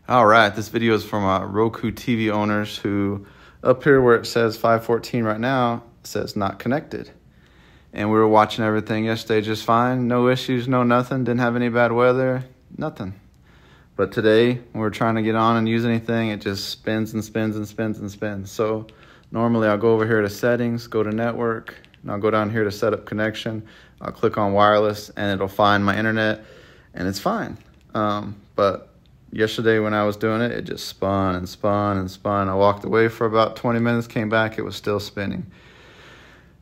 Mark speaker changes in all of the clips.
Speaker 1: All right, this video is from Roku TV owners who, up here where it says 514 right now, says not connected. And we were watching everything yesterday just fine. No issues, no nothing. Didn't have any bad weather, nothing. But today, when we're trying to get on and use anything, it just spins and spins and spins and spins. So normally I'll go over here to settings, go to network, and I'll go down here to set up connection. I'll click on wireless and it'll find my internet and it's fine. But yesterday when I was doing it, it just spun and spun and spun. I walked away for about 20 minutes, came back, it was still spinning.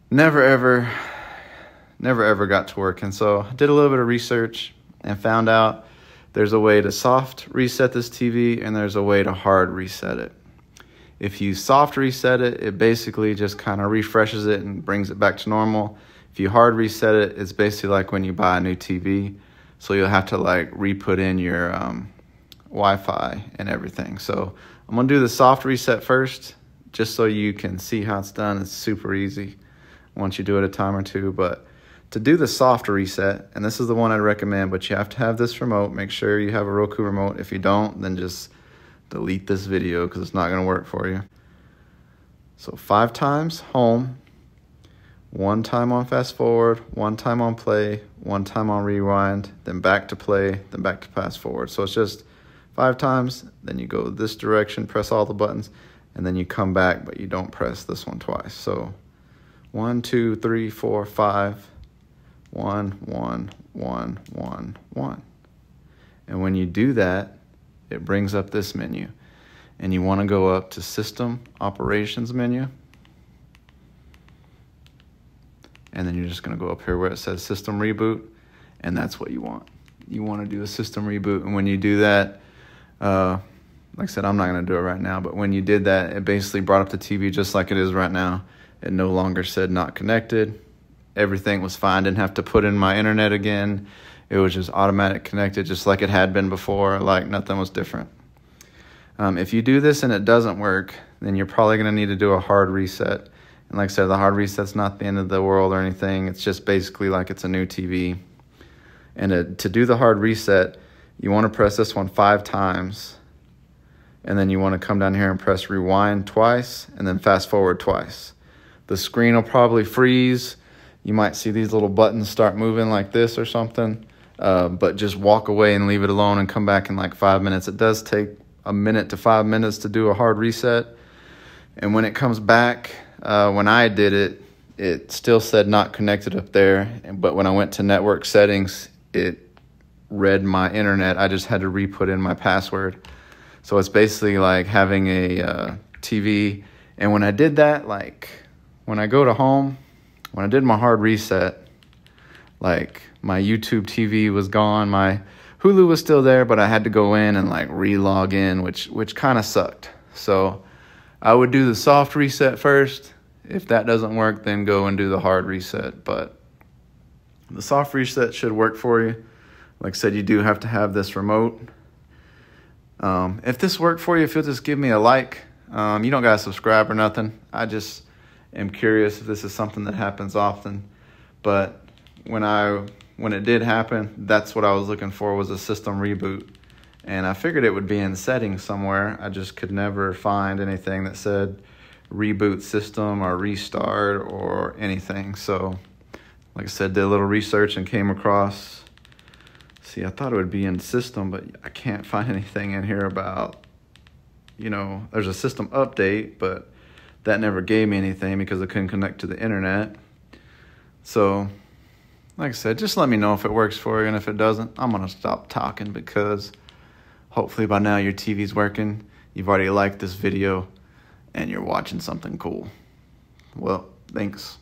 Speaker 1: Never ever got to working. So I did a little bit of research and found out there's a way to soft reset this TV and there's a way to hard reset it. If you soft reset it, it basically just kind of refreshes it and brings it back to normal. If you hard reset it, it's basically like when you buy a new TV. So you'll have to like re-put in your Wi-Fi and everything. So I'm gonna do the soft reset first, just so you can see how it's done. It's super easy once you do it a time or two. But to do the soft reset, and this is the one I'd recommend, but you have to have this remote. Make sure you have a Roku remote. If you don't, then just delete this video because it's not gonna work for you. So 5 times home, 1 time on fast forward, 1 time on play, 1 time on rewind, then back to play, then back to fast forward. So it's just 5 times, then you go this direction, press all the buttons, and then you come back, but you don't press this one twice. So 1, 2, 3, 4, 5, 1, 1, 1, 1, 1. And when you do that, it brings up this menu. And you want to go up to System Operations menu. And then you're just going to go up here where it says System Reboot, and that's what you want. You want to do a System Reboot, and when you do that, like I said, I'm not going to do it right now, but when you did that, it basically brought up the TV just like it is right now. It no longer said not connected. Everything was fine. Didn't have to put in my internet again. It was just automatic connected, just like it had been before, like nothing was different. If you do this and it doesn't work, then you're probably going to need to do a hard reset. And like I said, the hard reset's not the end of the world or anything. It's just basically like it's a new TV. And to do the hard reset, you want to press this one 5 times. And then you want to come down here and press rewind twice and then fast forward twice. The screen will probably freeze. You might see these little buttons start moving like this or something. But just walk away and leave it alone and come back in like 5 minutes. It does take a minute to 5 minutes to do a hard reset. And when it comes back, when I did it, it still said not connected up there. But when I went to network settings, it read my internet. I just had to re-put in my password. So it's basically like having a TV. And when I did that, like when I go to home, when I did my hard reset, like my YouTube TV was gone. My Hulu was still there, but I had to go in and like re-log in, which kind of sucked. So I would do the soft reset first. If that doesn't work, then go and do the hard reset. But the soft reset should work for you. Like I said, you do have to have this remote. If this worked for you, if you'll just give me a like. You don't got to subscribe or nothing. I just am curious if this is something that happens often. But when it did happen, that's what I was looking for, was a system reboot. And I figured it would be in settings somewhere. I just could never find anything that said reboot system or restart or anything. So like I said, did a little research and came across, I thought it would be in system, but I can't find anything in here about, there's a system update, but that never gave me anything because I couldn't connect to the internet. So like I said, just let me know if it works for you, and if it doesn't, I'm going to stop talking because hopefully by now your TV's working, you've already liked this video, and you're watching something cool. Well, thanks.